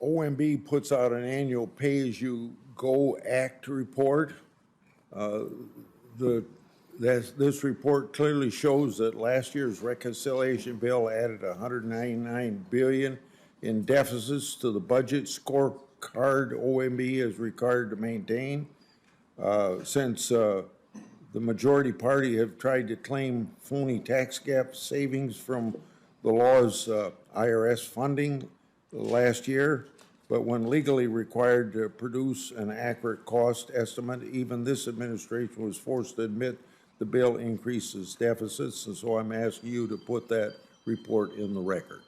OMB puts out an annual pay-as-you-go act report. This report clearly shows that last year's reconciliation bill added $199 billion in deficits to the budget scorecard OMB is required to maintain. Since the majority party have tried to claim phony tax gap savings from the law's IRS funding last year, but when legally required to produce an accurate cost estimate, even this administration was forced to admit the bill increases deficits, and so I'm asking you to put that report in the record.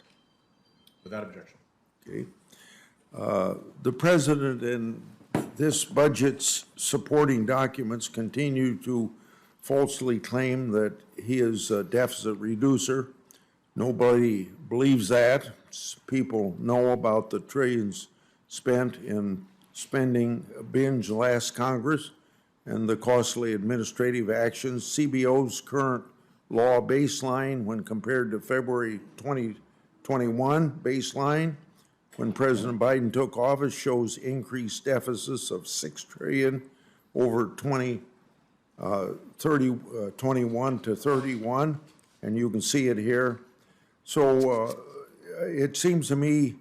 Without objection. Okay. The president and this budget's supporting documents continue to falsely claim that he is a deficit reducer. Nobody believes that. People know about the trillions spent in spending binge last Congress and the costly administrative actions. CBO's current law baseline when compared to February 2021 baseline when President Biden took office shows increased deficits of $6 trillion over 21 to 31, and you can see it here. So it seems to me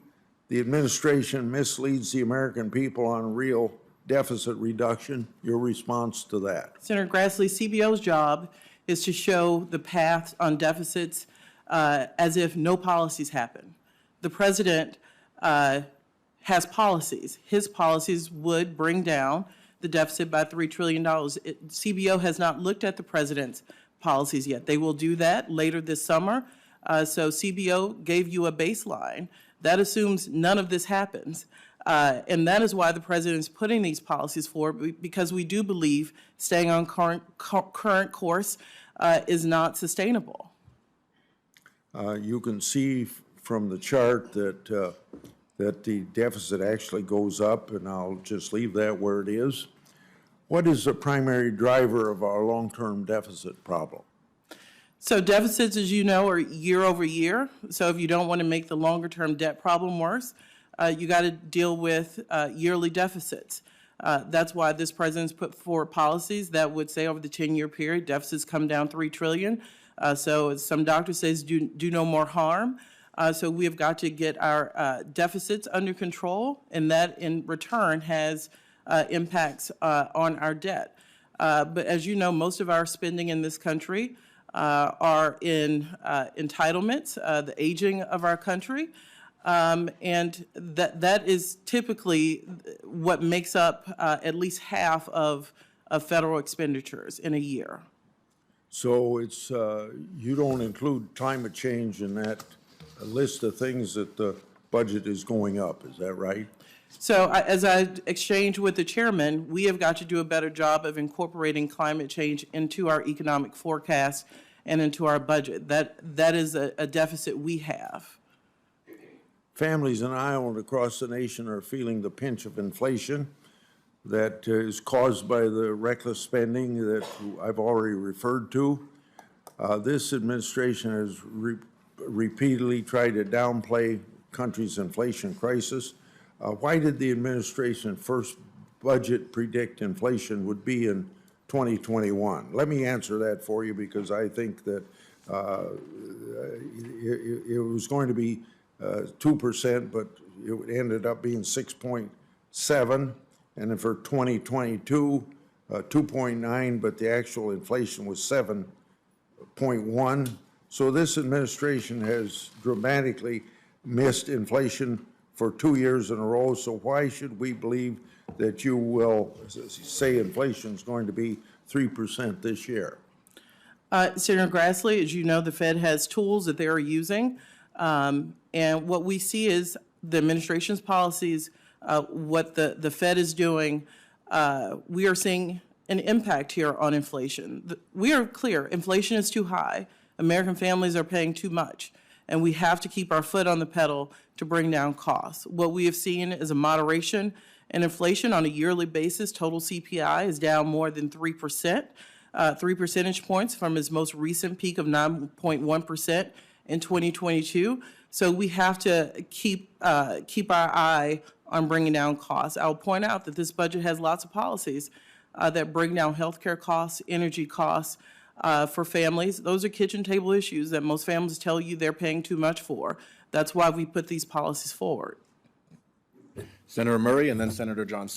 the administration misleads the American people on real deficit reduction. Your response to that? Senator Grassley, CBO's job is to show the path on deficits as if no policies happen. The president has policies. His policies would bring down the deficit by $3 trillion. CBO has not looked at the president's policies yet. They will do that later this summer. So CBO gave you a baseline. That assumes none of this happens. And that is why the president is putting these policies forward, because we do believe staying on current course is not sustainable. You can see from the chart that the deficit actually goes up, and I'll just leave that where it is. What is the primary driver of our long-term deficit problem? So deficits, as you know, are year over year. So if you don't want to make the longer-term debt problem worse, you got to deal with yearly deficits. That's why this president's put forward policies that would say over the 10-year period, deficits come down $3 trillion. So as some doctors say, do no more harm. So we have got to get our deficits under control, and that in return has impacts on our debt. But as you know, most of our spending in this country are in entitlements, the aging of our country. And that is typically what makes up at least half of federal expenditures in a year. So it's you don't include climate change in that list of things that the budget is going up, is that right? So as I exchanged with the chairman, we have got to do a better job of incorporating climate change into our economic forecast and into our budget. That is a deficit we have. Families in Iowa and across the nation are feeling the pinch of inflation that is caused by the reckless spending that I've already referred to. This administration has repeatedly tried to downplay country's inflation crisis. Why did the administration first budget predict inflation would be in 2021? Let me answer that for you, because I think that it was going to be 2%, but it ended up being 6.7, and then for 2022, 2.9, but the actual inflation was 7.1. So this administration has dramatically missed inflation for 2 years in a row. So why should we believe that you will say inflation is going to be 3% this year? Senator Grassley, as you know, the Fed has tools that they are using. And what we see is the administration's policies, what the Fed is doing. We are seeing an impact here on inflation. We are clear, inflation is too high. American families are paying too much, and we have to keep our foot on the pedal to bring down costs. What we have seen is a moderation in inflation on a yearly basis. Total CPI is down more than 3%, 3 percentage points from its most recent peak of 9.1% in 2022. So we have to keep our eye on bringing down costs. I'll point out that this budget has lots of policies that bring down healthcare costs, energy costs for families. Those are kitchen table issues that most families tell you they're paying too much for. That's why we put these policies forward. Senator Murray and then Senator Johnson.